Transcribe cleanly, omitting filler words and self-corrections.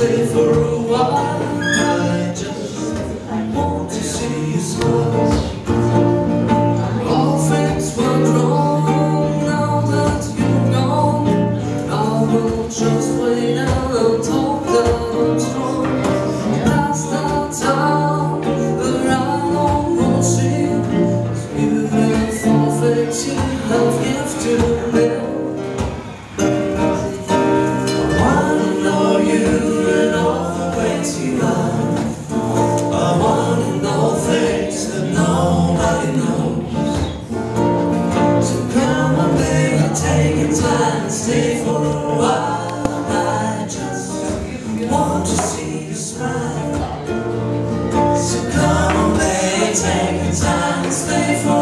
stay for a while. I just want to see you smile. All things went wrong, now that you're gone. I will just wait and hope that I'm strong. That's the time that I don't see. This beautiful things you have gifted me. Stay for a while, I just want to see you smile. So come on baby, take your time and stay for